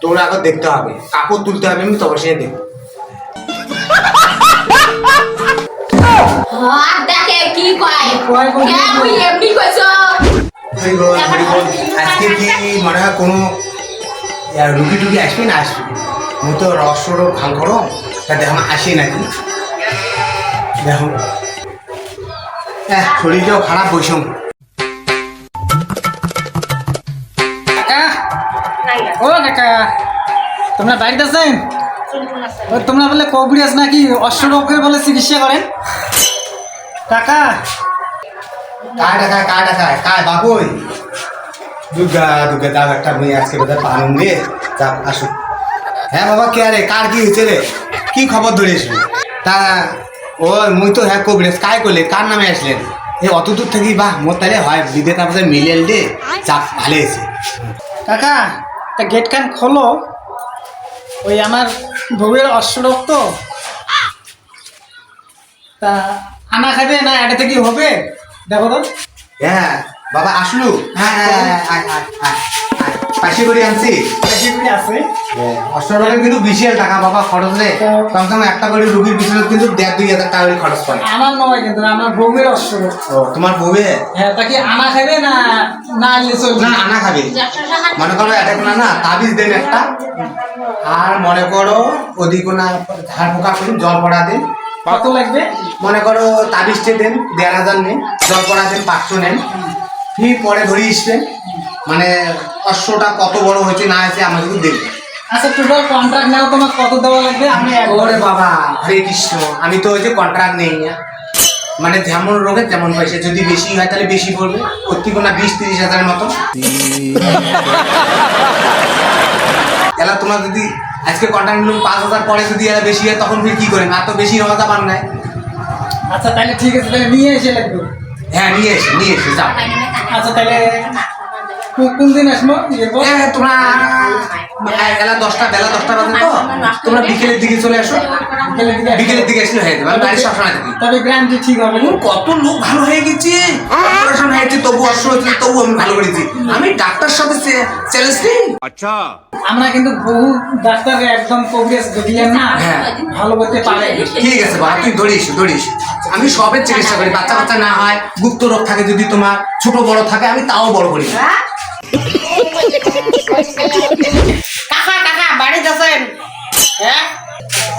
তোর আগে দেখতে হবে, কাপড় তুলতে হবে, আমি তবে সে দেখবো। দেখে কি কয় এমনি কইছো আজকে কি মনে হয় কোনো রুগী টুকি আসবে না আসবে? মুই তো রসর ভাল করো তা দেখো আসে নাকি, দেখো শরীরটাও খারাপ বৈষম। ও কাকা, তোমরা বাড়িতে আছেন? তোমরা বলে কবিরাজ নাকি অশ্বরোগের বলে চিকিৎসা করেন? কাকা কায় দেখায় কায় দেখায় কায় বাবুই দুর্গা দুর্গা দাগ একটা মেয়ে আজকে বোধহয় পালন দিয়ে যাক আসুক। হ্যাঁ বাবা কে আরে কার কি হয়েছে রে, কি খবর ধরেছিল? তা ও মুই তো হ্যাঁ কবিরাজ কায় করলে কার নামে আসলেন? এই অত দূর থেকে বাহ মোর তাহলে হয় বিদে তারপরে মিলেল দে যাক ভালো হয়েছে। কাকা তা গেট খান খোলো, ওই আমার বউয়ের অশ্বরোগ তো, তা আনা খাবে না এটা থেকে হবে দেখো তো। হ্যাঁ বাবা আসলু, হ্যাঁ পাশে করে আনছি আছে। অষ্টরকের কিন্তু বিশাল টাকা বাবা খরচ রে, কমসে কম একটা করে রুগীর পিছনে কিন্তু 1,500-2,000 টাকা করে খরচ পড়ে। আমার নয় কিন্তু আমার বউয়ের অশ্বরোগ। ও তোমার বউয়ে? হ্যাঁ তা কি আনা খাবে না না আনলে চলবে? না আনা খাবে। মনে করো এটা কোনো না তাবিজ দেন একটা, আর মনে করো ওদিকে না ঝাড় পোকা করে জল পড়া দেন। কত লাগবে? মনে করো তাবিজটা দেন 1,500 নেন, জল পড়া দেন 500 নেন, ফি পরে ধরিয়ে আসবেন। মানে অশ্বটা কত বড় হয়েছে না হয়েছে আমাকে একটু দেখবেন। আচ্ছা টোটাল কন্ট্রাক্ট নাও তোমার কত দেওয়া লাগবে? আমি ওরে বাবা হরে কৃষ্ণ, আমি তো ওই যে কন্ট্রাক্ট নেই না, মানে যেমন রোগে তেমন পয়সা, যদি বেশি হয় তাহলে বেশি পড়বে, প্রত্যেক না 20-30 হাজারের মতো। এলা তোমার যদি আজকে কন্ট্রাক্ট নিলাম 5,000, পরে যদি এরা বেশি হয় তখন ফির কি করেন? আর তো বেশি হওয়া যাবার নাই। আচ্ছা তাহলে ঠিক আছে, তাহলে নিয়ে এসে লাগবে। হ্যাঁ নিয়ে এসে যাও। আচ্ছা তাহলে কোন দিন আসবো? তোমরা বেলা 10টা বাজে তো, তোমরা বিকেলের দিকে চলে আসো। বিকেলের দিকে আসলে হয়ে যাবে, আমি বাড়ির সবসময় থাকি। তবে গ্রামটি ঠিক হবে। কত লোক ভালো হয়ে গেছে, অপারেশন হয়েছে তবু অস্ত্র হয়েছে তবু আমি ভালো করেছি। আমি ডাক্তার সাথে চ্যালেঞ্জ নেই। আচ্ছা আমরা কিন্তু বহু ডাক্তার একদম প্রোগ্রেস দেখলেন না, হ্যাঁ ভালো করতে পারে। ঠিক আছে বাবা, তুই দৌড়িস। আমি সবের চিকিৎসা করি, বাচ্চা না হয়, গুপ্ত রোগ থাকে যদি তোমার, ছোট বড় থাকে আমি তাও বড় করি। কাকা বাড়ি যাচ্ছেন?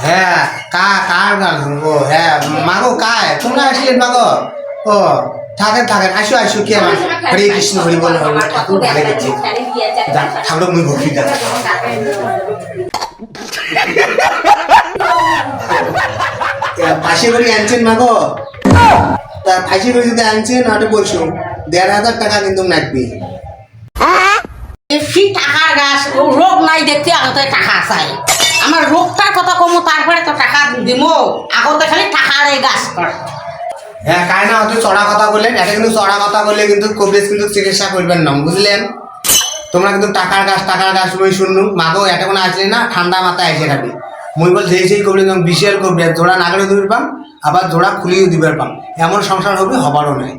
হ্যাঁ কার গান শুনবো? হ্যাঁ মাগো কায় তোমরা আসলেন মাগো? ও থাকেন আসো কি আমার হরে কৃষ্ণ হরি বল ঠাকুর ভালো গেছে, ঠাকুর মুই ভক্তি দেখ পাশে করে আনছেন মাগো, তা পাশে করে যদি আনছেন ওটা বলছো 1,500 টাকা কিন্তু লাগবে। কি টাকার গাছ, ও রোগ নাই দেখতে আগতে টাকা চাই। আমার রোগটার কথা কমো তারপরে তো টাকা দিব, আগতে খালি টাকার এই গাছ কর। হ্যাঁ কায় না অত চড়া কথা বললেন, এটা কিন্তু চড়া কথা বললে কিন্তু কবিরাজ কিন্তু চিকিৎসা করবেন না, বুঝলেন? তোমরা কিন্তু টাকার গাছ মই শুনলু মাগো, এটা কোনো আসলে না ঠান্ডা মাথায় এসে থাকবে। মই বল যেই কবিরাজ বিশাল কবিরাজ, জোড়া নাগরে দিবে পাম, আবার জোড়া খুলিয়েও দিবার পাম, এমন সংসার হবে হবারও নাই।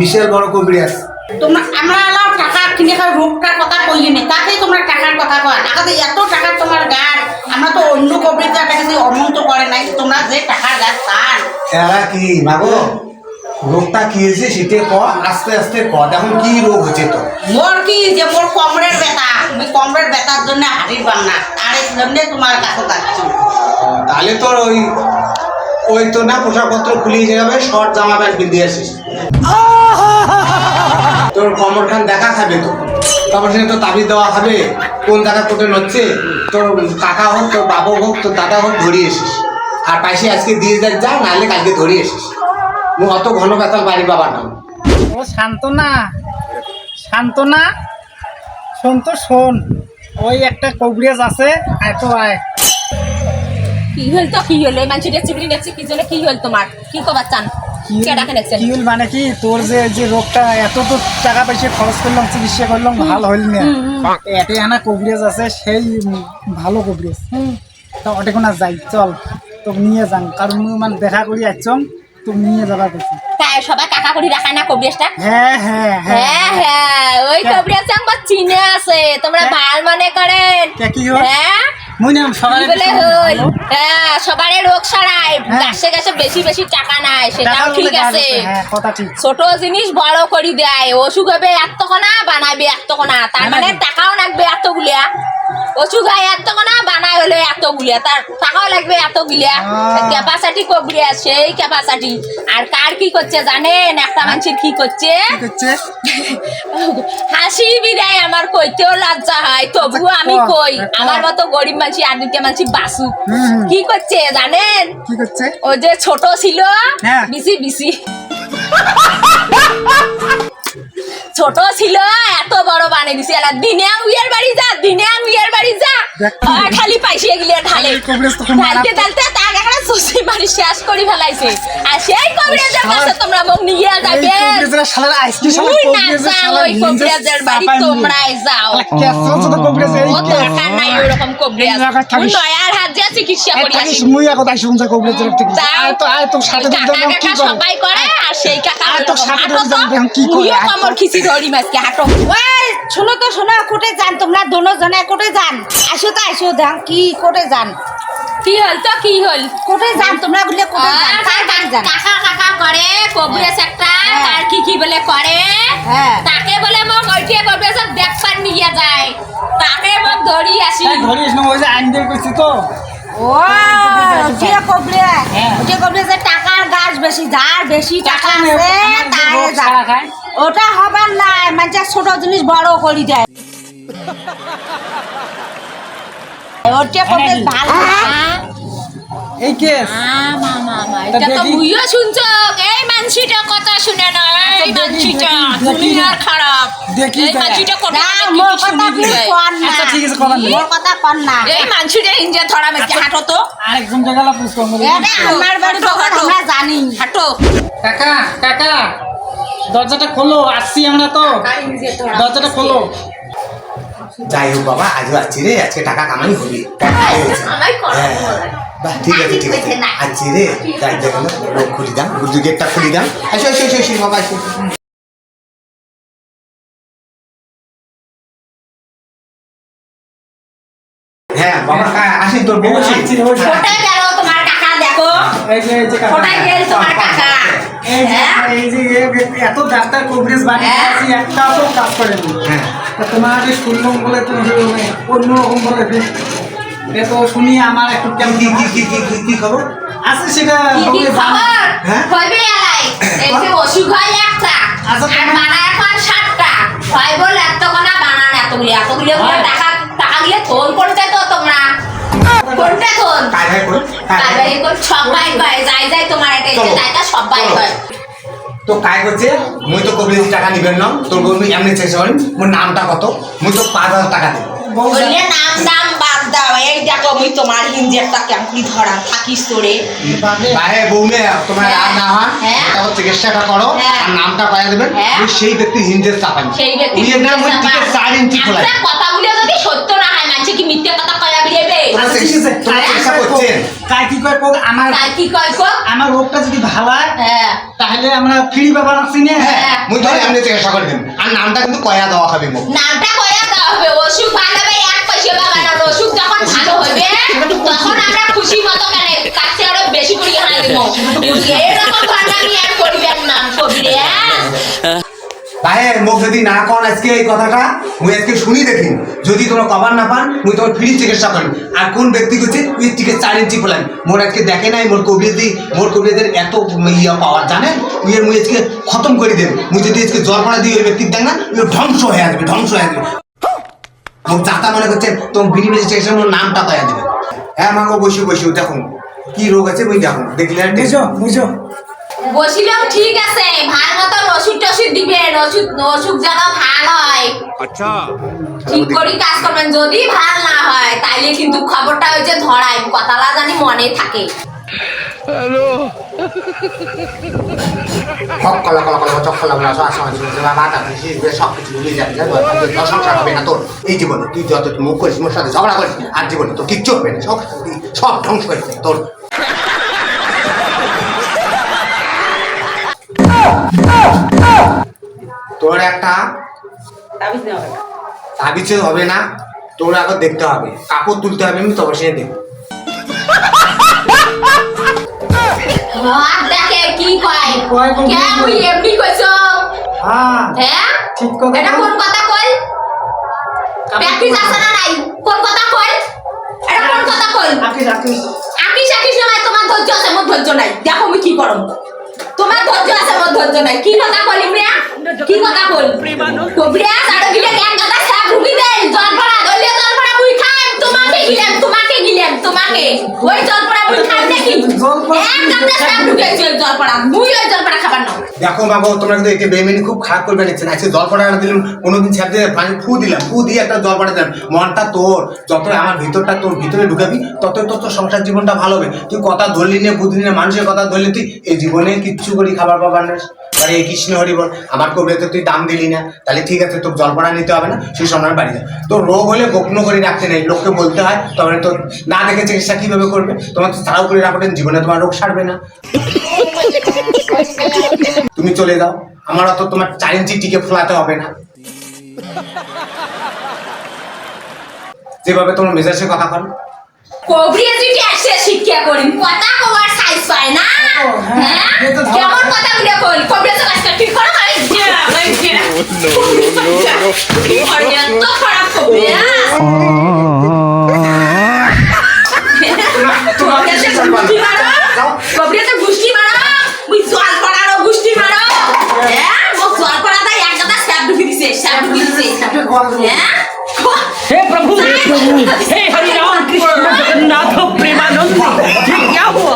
বিশাল বড় কবিরাজ তোমরা আমরা এলাও টাকা কিনে খাই, রোগটার কথা কইলি নি, তাতে তোমরা টাকার কথা কয়। টাকাতে এত টাকা তোমার গাছ, আমরা তো অন্য কবিরাজের কাছে অমন্ত করে নাই, তোমরা যে টাকার গাছ তার। এরা কি মাগো রোগটা কি হয়েছে সেটা ক, আস্তে আস্তে ক, এখন কি রোগ হয়েছে তো? মোর কি যে মোর কমরের ব্যথা, আমি কমরের ব্যথার জন্য হারির পাম না, আর এই জন্য তোমার কাছে যাচ্ছি। তাহলে তোর ওই তো না পোশাকপত্র খুলিয়ে যাবে, শর্ট জামা প্যান্ট পিন্ধিয়ে আসিস, তোর কমর খান দেখা খাবে তো, তারপর সে তো তাবিজ দেওয়া খাবে, কোন জায়গা তোকে নচ্ছে, তোর কাকা হোক তোর বাবা হোক তোর দাদা হোক ধরিয়ে এসিস, আর পাশে আজকে দিয়ে যা নাহলে কালকে ধরিয়ে এসিস। অত ঘন বেতাল বাড়ি বাবার নাম। ও শান্তনা শোন তো শোন, ওই একটা কবিরাজ আছে, আয় তো আয়। কি হল মানুষের চিবড়ি নেছে কি জন্য, কি হল তোমার, কি খবর চান? কি হল মানে কি, তোর যে রোগটা এত তো টাকা পয়সা খরচ করলাম, চিকিৎসা করলাম, ভালো হইল না, এতে আনা কবিরাজ আছে, সেই ভালো কবিরাজ, তা ওটা কোনো যাই চল তোকে নিয়ে যান, কারণ মানে দেখা করি আসছম, তুমি নিয়ে যাবার করছি। তাই সবাই কাকা করি রাখায় না কবিরাজটা? হ্যাঁ হ্যাঁ হ্যাঁ হ্যাঁ, ওই কবিরাজ আমার চিনে আছে, তোমরা ভাল মনে করেন। কি হয়? হ্যাঁ মুই নাম সবার কি বলে হই, হ্যাঁ সবারই রোগ সারায়, গাছে গাছে বেশি বেশি টাকা নাই, সেটাও ঠিক আছে। হ্যাঁ কথা ঠিক। ছোট জিনিস বড় করে দেয়, অসুখ হবে এতক্ষণা বানাবে এতক্ষণা, তার মানে টাকাও লাগবে এতগুলিয়া। অসুখ হয় এতক্ষণা বানায় হলে এতগুলিয়া, তার টাকাও লাগবে এতগুলিয়া। ক্যাপাসিটি কবিরাজ সেই ক্যাপাসিটি। আর কার কি করছে জানেন? একটা মানুষের কি করছে, হাসি বিদায় আমার কইতেও লজ্জা হয়, তবুও আমি কই, আমার মতো গরিব মানুষ আর দুইটা মানুষ বাসুক। কি করছে জানেন? কি করছে? ওই যে ছোট ছিল হ্যাঁ। বিসি বিসি ছোট ছিল এত বড় বানিয়ে দিছি। এলা দিনে উইয়ের বাড়ি যা, দিনে উইয়ের বাড়ি যা, খালি পাইছে গিলে ঢালে, ঢালতে ঢালতে তার একটা সুসি মারি শেষ করে ফেলাইছে। আর সেই কবিরাজের কাছে তোমরা মুখ নিয়ে যাবে, তুই না যাও ওই কবিরাজের বাড়ি, তোমরাই যাও। ও দরকার নাই ওরকম কবিরাজ, নয়ার হাত দিয়ে চিকিৎসা করি আসি। কাকা সবাই করে, আর সেই কাকা আমার খিচি ধরি মাছকে হাঁটো। শোনো তো শোনো, কোটে যান তোমরা দোনোজনে, কোটে যান, আসো তো আসো, দেখ কি কোটে যান, কি হল তো কি হল, কোটে যান তোমরা বলে কোটে যান, কার বাড়ি যান? কাকা কাকা করে কবিরাজ একটা, আর কি কি বলে করে, হ্যাঁ। তাকে বলে মোক ওইটিয়ে কবিরাজ দেখবার নিয়ে যায়, তাকে মোক ধরি আসি। ধরিস না, ওই যে আইন দিয়ে করছি তো। ও যে কবিরাজ, যে কবিরাজের টাকার গাছ বেশি, যার বেশি টাকা আছে তাই যায়। ওটা হবার নাই, মানে ছোট জিনিস বড় করি দেয়। ওটা কবিরাজ ভালো না। এই কেস এটা তো বুইও শুনছ, এই মানসিটা কথা শুনে না, এই মানসিটা দুনিয়ার খারাপ, এই মানসিটা কথা না, মোর কথা তুমি কর না। আচ্ছা ঠিক আছে, কথা নেই। মোর কথা কর না। এই মানসিটা ইঞ্জে ধরা মেকে হাঁটো তো, আরেকজন জায়গা পুষ্প এটা আমার বাড়ি তো আমরা জানি। হাঁটো। কাকা কাকা দরজাটা খোলো, আসছি আমরা তো, দরজাটা খোলো। যাই হোক বাবা, আজও আছি রে, আজকে টাকা কামাই হবি। আমায় করো বাহ, ঠিক আছে ঠিক আছে, আছি রে, যাই দেখো না, লোক খুলি দাম, গেটটা খুলি দাম। আসো আসো আসো আসো বাবা, আসো। হ্যাঁ বাবা, আসি তোর বউ আসি। কোথায় গেল তোমার টাকা? দেখো এই যে কাকা, কোথায় গেল তোমার টাকা? এই যে এত ডাক্তার কভারেজ বানিয়ে আছি, একটা তো কাজ করেনি। হ্যাঁ তোমার যে শুনলাম বলে তুমি অন্যরকম বলে, এ তো শুনি আমার একটু কেমন কি কি কি কি কি খবর আছে সেটা কি কি বলে জানি। খবর? হ্যাঁ? কইবে এলাই এই যে অসুখ হয় একটা, আচ্ছা, আর বানায় এখন 7টা, হয় বল এতক্ষণা বানান এতগুলি এতগুলি হয়। টাকা টাকা গিয়ে থোন করতে তো তোমরা কোনটা থোন কাজ হয় কোন তারপরে কোন সবাই কয় যাই যাই তোমার এটা চলো, জায়গা সবাই চলো। কয়। তো কাজ করছে, মুই তো কবিরাজি টাকা নিবেন না, তোর বউ এমনি চেষ্টা করেন, মোর নামটা কত, মুই তো 5,000 টাকা দেব। বললে নাম নাম বাদ দাও, এই দেখো মুই তোমার হিঞ্জেরটা কেমন ধরা থাকিস তোরে। বাইরে বউমে তোমার রাগ না হয়, হ্যাঁ। তারপর চিকিৎসাটা করো, হ্যাঁ। আর নামটা কয়া দেবেন, হ্যাঁ। মুই সেই ব্যক্তি হিঞ্জের চাপান, সেই ব্যক্তি উনি নাম মুই টিকে 4 ইঞ্চি খোলা। একটা কথাগুলো যদি সত্য না হয়, মানুষে কি মিথ্যে কথা কয়া বেরিয়েবে? তোমরা চেষ্টা করছেন, কাই কি কয় কোক, আমার তাই কি কয় গো? আমার রোগটা যদি ভালো হয় হ্যাঁ তাহলে আমরা ফ্রি ব্যাপার আছি না। হ্যাঁ। মুই তো এমনি চিকিৎসা করে দেব, আর নামটা কিন্তু কয়া দেওয়া হবে মুখ। নামটা কয়া দেওয়া হবে, অসুখ ভালো হবে 1 পয়সা পাবা না, অসুখ যখন ভালো হবে তখন আমরা খুশি মতো কেন তার চেয়ে আরো বেশি করে হানা দিব। এরকম ভান্ডামি আর করবেন না কবিরে। ভাইয়ের মুখ যদি না কন আজকে এই কথাটা, মুই আজকে শুনি দেখি, যদি তোমরা কভার না পান, মুই তোমার ফ্রি চিকিৎসা করেন। আর কোন ব্যক্তি করছে উই থেকে 4 ইঞ্চি খোলেন, মোর আজকে দেখে নাই মোর কবিরাজের এত ইয়া পাওয়ার জানেন, উইয়ের মুই আজকে খতম করে দেব। মুই যদি আজকে জ্বর পড়া দিই ওই ব্যক্তির দেখ না, উই ধ্বংস হয়ে আসবে, ধ্বংস হয়ে আসবে। মুখ যাতা মনে করছেন তোমার বিড়ি বেশি চিকিৎসা, মোর নামটা কয়া দেবে। হ্যাঁ মাগো, বসু বসু দেখুন কি রোগ আছে, মুই দেখুন দেখলে আর বুঝো বুঝো, বসিলেও ঠিক আছে, ভালো মতন ওষুধ টষুধ দিবেন, ওষুধ যেন ভাল হয়, अच्छा ঠিক করে কাজ করবেন। যদি ভাল না হয় তাইলে কিন্তু খবরটা ওই যে ধরাই কথাটা জানি মনে থাকে। সব কলা কলা কলা চক কলা বলা বাতা সব কিছু ভুলে যাবি, সংসার হবে না তোর এই জীবনে। তুই যত মুখ করিস, মোর সাথে ঝগড়া করিস, আর জীবনে তোর কিচ্ছু হবে না, সব সব ধ্বংস হয়েছে তোর। তোর একটা তাবিজ নেওয়া হবে না। তাবিজে হবে না, তোর আগে দেখতে হবে, কাপড় তুলতে হবে, আমি তবে সে দেখ। আর দেখে কি কয় কয় কবি কে মুই এমনি কইছো হ্যাঁ হ্যাঁ ঠিক কথা এটা কোন কথা কই প্র্যাকটিস আছে না নাই কোন কথা কই এটা কোন কথা কই আকিস আকিস না ভাই তোমার ধৈর্য আছে মোর ধৈর্য নাই দেখো আমি কি করব তোমার ধৈর্য আছে মোর ধৈর্য নাই কি কথা কইলি মিয়া কি কথা কই কবিরা সাড়ে গিলে জ্ঞান গাদা সব ঢুকি দেন জল পড়া দলিয়া জল পড়া মুই খাম তোমাকে গিলাম ওই জল পড়া মুই খাম নাকি এক গাদা সব ঢুকেছে জল পড়া মুই ওই জল পড়া খাবার না দেখো বাবু, তোমরা কিন্তু একে বেইমানি খুব খারাপ করবে নিচ্ছেন। আজকে জল পড়া দিলাম, কোনোদিন ছাড় দিয়ে পানি ফু দিলাম, ফু দিয়ে একটা জল পড়া দিলাম। মনটা তোর, যত আমার ভিতরটা তোর ভিতরে ঢুকাবি ততই তোর সংসার জীবনটা ভালো হবে। তুই কথা ধরলি না, বুঝলি না, মানুষের কথা ধরলি, তুই এই জীবনে কিচ্ছু করি খাবার পাবার না। আরে কৃষ্ণ হরি বল, আমার কবরে তুই দাম দিলি না, তাহলে ঠিক আছে, তোর জল পড়া নিতে হবে না, সেই সময় বাড়ি যা। তোর রোগ হলে গোপন করে রাখতে নেই, লোককে বলতে হয়, তবে তোর না দেখে চিকিৎসা কিভাবে করবে? তোমার তো তাড়াও করে রাখবেন, জীবনে তোমার রোগ সারবে না। তুমি চলে যাও, আমার অত তোমার 4 ইঞ্চি টিকে ফোলাতে হবে না। যেভাবে তোমার মেজাজে কথা কর, কবরিয়া তুই এসে শিক্ষা করি কথা কওয়ার সাইজ পায় না হ্যাঁ কেমন কথা বলে কই কবরিয়া তো কাজটা ঠিক করো ভাই তো খারাপ কবরিয়া কবরিয়া তো গুষ্টি মারো মুই জল পড়ারও গুষ্টি মারো হ্যাঁ মো জল পড়া তাই এক কথা স্যাপ ঢুকি দিছে হ্যাঁ हे प्रभु हे हरि राम कृष्ण जगन्नाथ प्रेमानंद ये क्या हुआ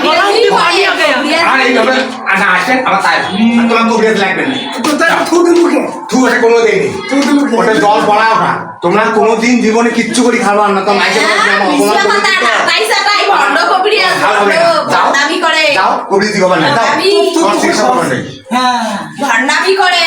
गला में पानी आ गया আর এইভাবে আনা আসেন আমার তাই তোমার কবরিয়াত লাগবে না। থুতু মুখে তুই ওটা কোনো দেয়নি, থুতু মুখে ওটা জল পড়া ওটা। তোমরা কোনোদিন জীবনে কিচ্ছু করি খাবার না, তো মাইকে অপমান করে যাও, কবরি দিকে না যাও, তোমার চিকিৎসা করবেন না। হ্যাঁ ভণ্ডামি করে